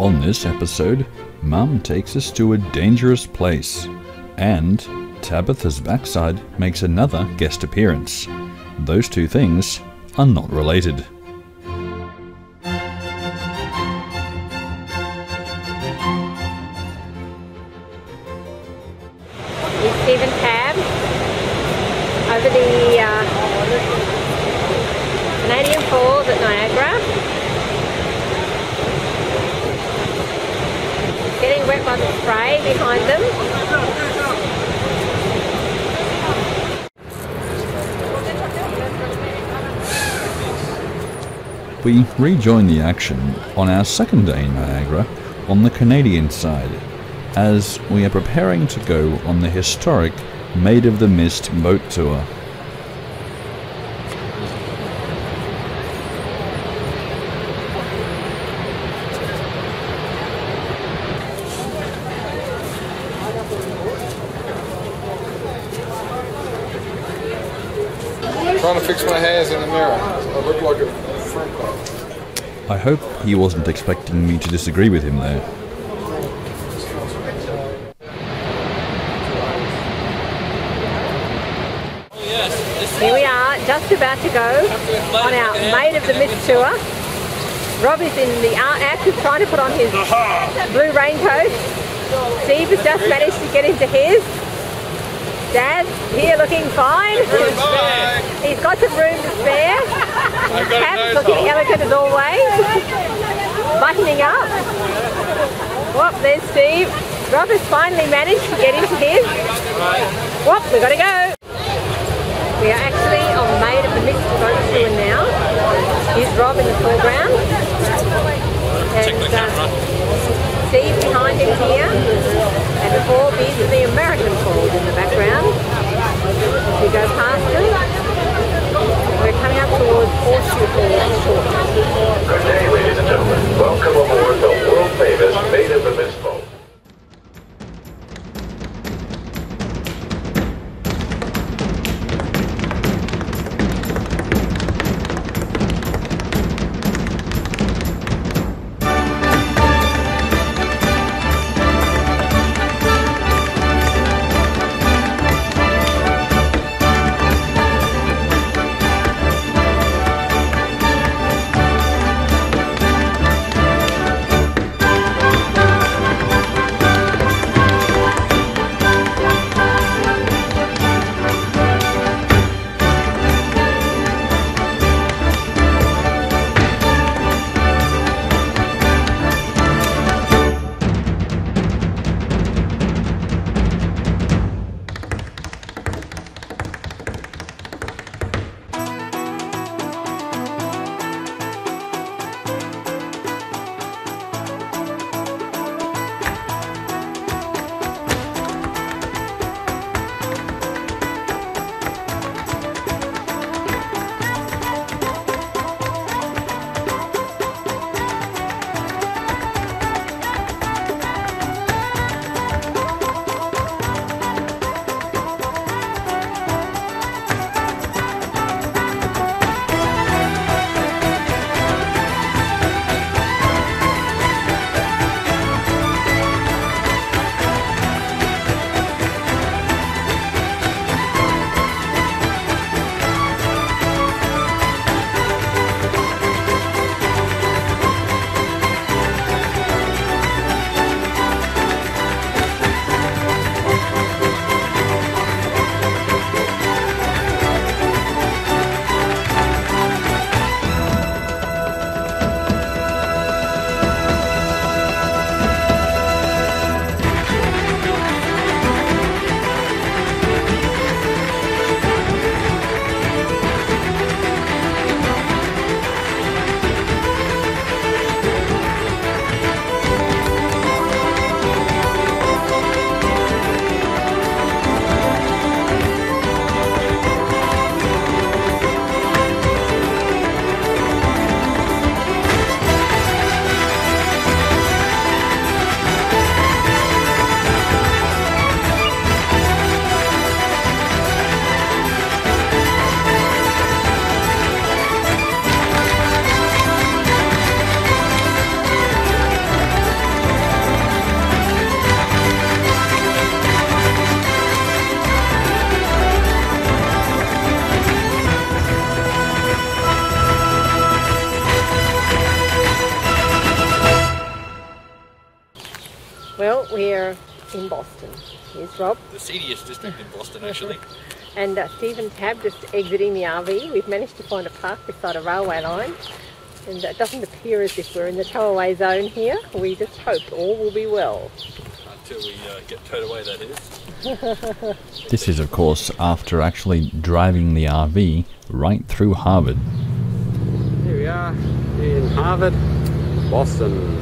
On this episode, Mum takes us to a dangerous place, and Tabitha's backside makes another guest appearance. Those two things are not related. Steve and Tab over the Canadian Falls at Niagara. Getting wet by the spray behind them. We rejoin the action on our second day in Niagara on the Canadian side, as we are preparing to go on the historic Maid of the Mist boat tour. Trying to fix my hands in the mirror. I look like a front coat. I hope he wasn't expecting me to disagree with him there. Here we are, just about to go on our Maid of the Mist tour. Rob is in the act of trying to put on his blue raincoat. Steve has just managed to get into his. Dad's here looking fine. He's got some room to spare. Cap's looking elegant as always. Buttoning up. Whoop, there's Steve. Rob has finally managed to get into his. Whoop, we've got to go. We are actually on Maid of the Mist boat tour now. Here's Rob in the foreground. And Steve behind him here. And the four beers of the American Falls in the background. We go past them. We're coming up towards Horseshoe Falls shortly. Good day, ladies and gentlemen. Welcome aboard the world-famous Maid of the Mist boat. Well, we're in Boston. Here's Rob. The seediest district in Boston, actually. And Steve and Tab just exiting the RV. We've managed to find a park beside a railway line. And it doesn't appear as if we're in the towaway zone here. We just hope all will be well. Until we get towed away, that is. This is, of course, after actually driving the RV right through Harvard. Here we are in Harvard, Boston.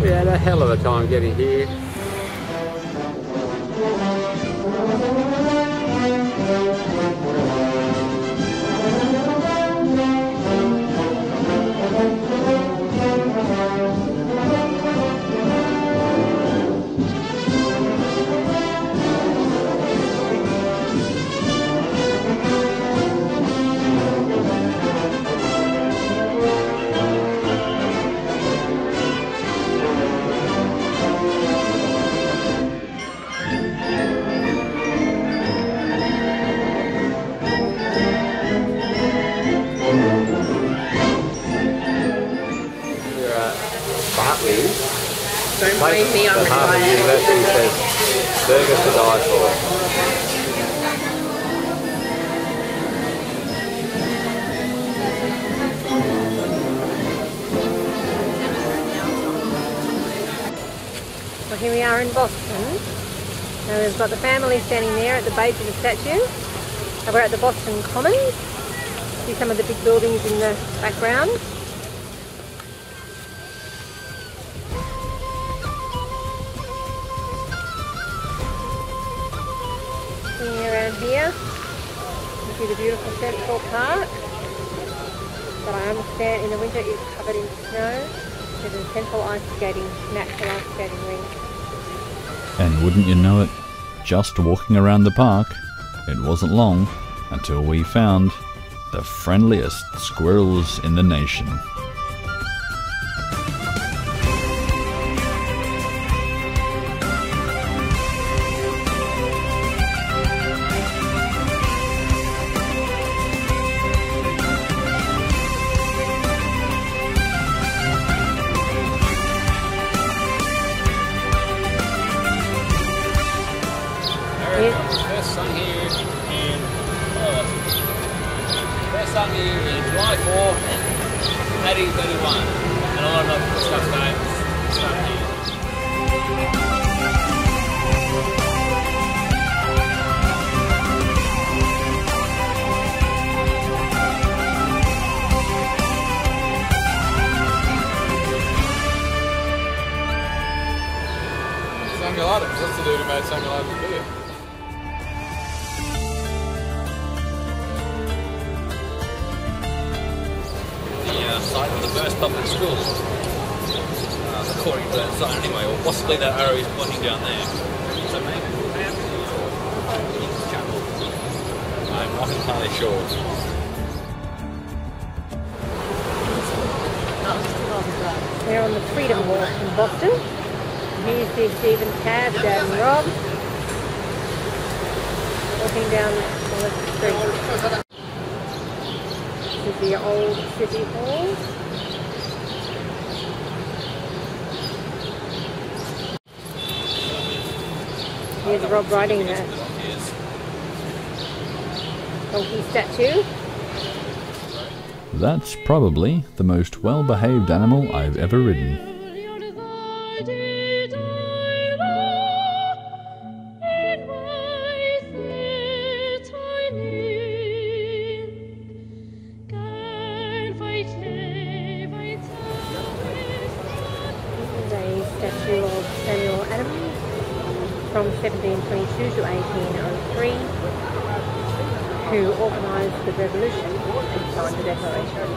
We had a hell of a time getting here. Don't blame me, I'm Harvard retired. University says burgers to die for. Well, here we are in Boston. Now we've got the family standing there at the base of the statue. And we're at the Boston Commons. See some of the big buildings in the background. Around here, you see the beautiful Central Park, but I understand in the winter it's covered in snow. There's a central ice skating, natural ice skating rink. And wouldn't you know it, just walking around the park, it wasn't long until we found the friendliest squirrels in the nation. First sung here in July 4, 1831, and a lot of stuff started here. Samuel Adams, that's the dude who made Samuel Adams beer. Site of the first public school, according to that sign anyway, or possibly that arrow is pointing down there. So maybe chapel. I'm not entirely sure. We're on the Freedom Walk in Boston. Here's Steve and Tab, Dad and Rob, walking down the street. This is the old City Hall. Here's Rob riding the donkey statue. That's probably the most well-behaved animal I've ever ridden. Statue of Samuel Adams from 1722 to 1803, who organised the revolution and signed the Declaration.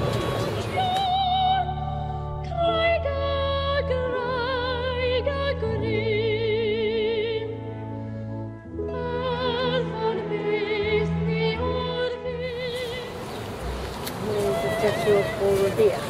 Here's the statue of Paul Revere.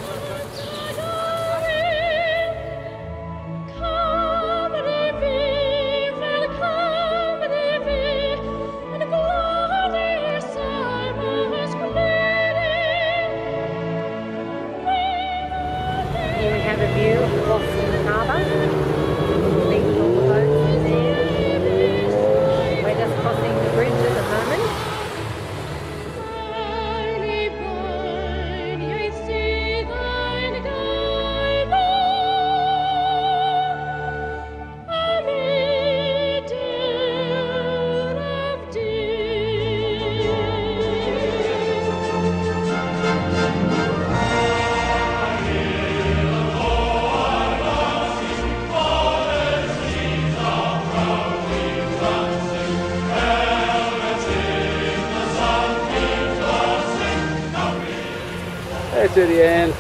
to the end.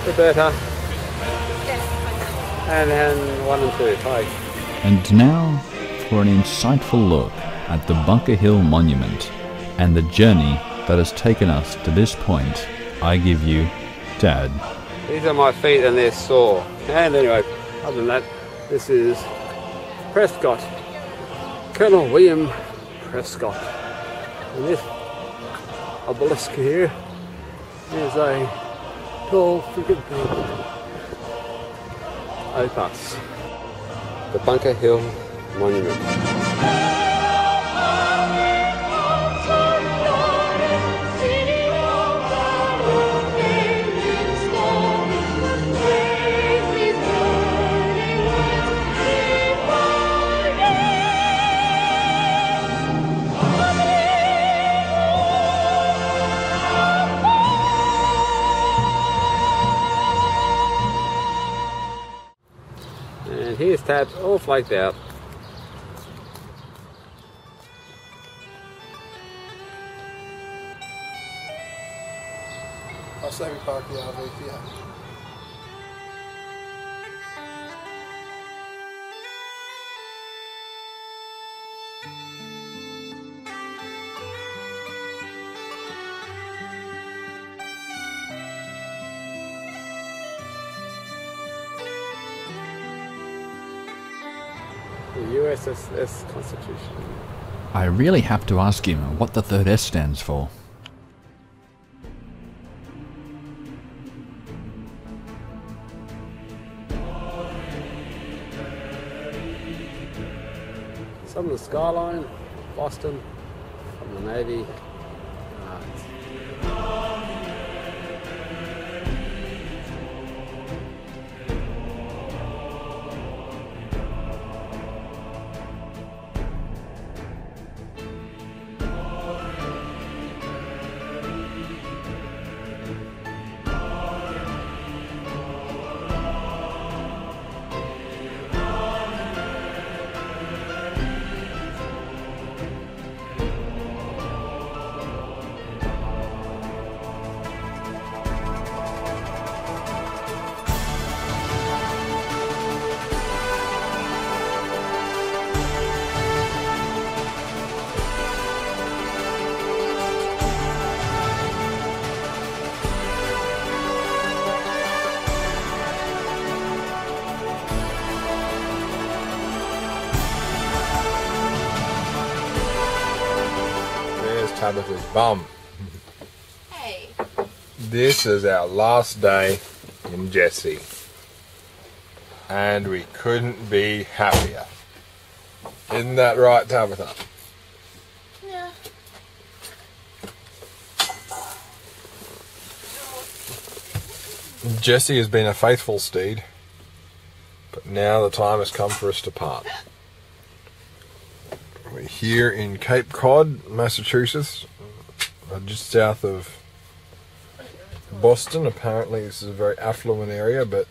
Roberta. And 1 and 2. Hi. And now for an insightful look at the Bunker Hill Monument and the journey that has taken us to this point, I give you Dad. These are my feet and they're sore. And anyway, other than that, this is Prescott. Colonel William Prescott. And this obelisk here is a tall friggin' thing. Opus. The Bunker Hill Monument. And here's Tabs all flaked out. I'll say we park the RV here. The USS Constitution. I really have to ask him what the third S stands for. Some of the skyline, Boston, from the Navy. Tabitha's bum. Hey. This is our last day in Jessie, and we couldn't be happier. Isn't that right, Tabitha? Yeah. Jessie has been a faithful steed, but now the time has come for us to part. We're here in Cape Cod, Massachusetts, just south of Boston. Apparently this is a very affluent area, but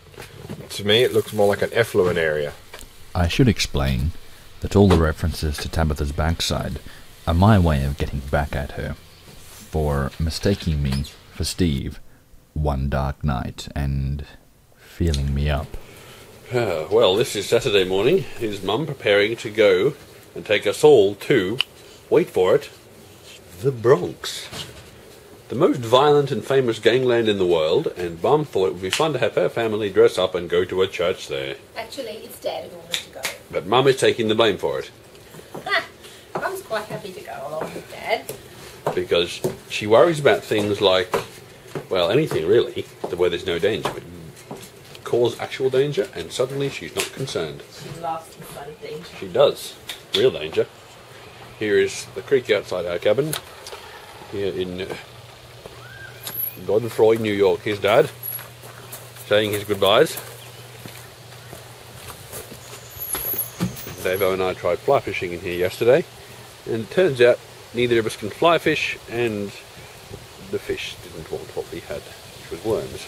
to me it looks more like an effluent area. I should explain that all the references to Tabitha's backside are my way of getting back at her for mistaking me for Steve one dark night and feeling me up. Well, this is Saturday morning. His mum preparing to go and take us all to, wait for it, the Bronx. The most violent and famous gangland in the world, and Mum thought it would be fun to have her family dress up and go to a church there. Actually, it's Dad who wanted to go. But Mum is taking the blame for it. Mum's quite happy to go along with Dad. Because she worries about things like, well, anything really, where there's no danger. But cause actual danger, and suddenly she's not concerned. She loves the bloody danger. She does. Real danger. Here is the creek outside our cabin. Here in Godefroy, New York. Here's Dad saying his goodbyes. Davo and I tried fly fishing in here yesterday, and it turns out neither of us can fly fish, and the fish didn't want what we had, which was worms.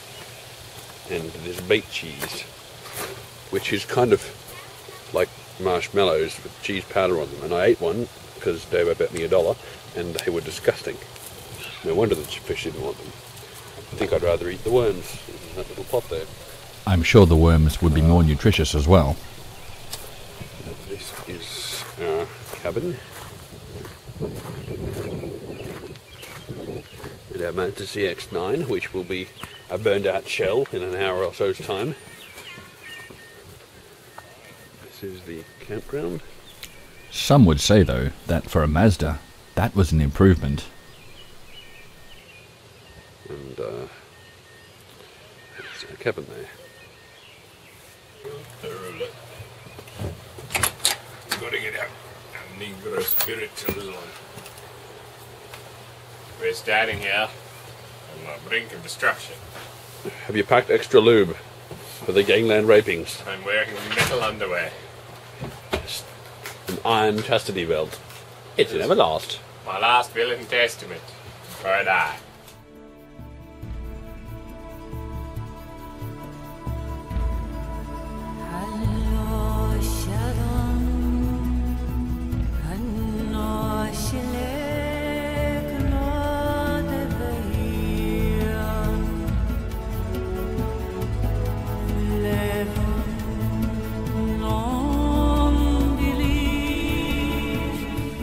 And there's bait cheese, which is kind of like marshmallows with cheese powder on them, and I ate one because Davo bet me $1, and they were disgusting. No wonder the fish didn't want them. I think I'd rather eat the worms in that little pot there. I'm sure the worms would be more nutritious as well. This is our cabin. And our Mantis CX-9, which will be a burned out shell in an hour or so's time. This is the campground. Some would say, though, that for a Mazda, that was an improvement. And there's our cabin there. Gotta get out. I need good spirit to live on. We're standing here on the brink of destruction. Have you packed extra lube for the gangland rapings? I'm wearing metal underwear. An iron chastity belt. It's never lost. My last will and testament before I die.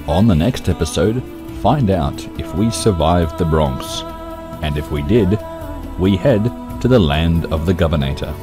On the next episode, find out if we survived the Bronx, and if we did, we head to the land of the Governator.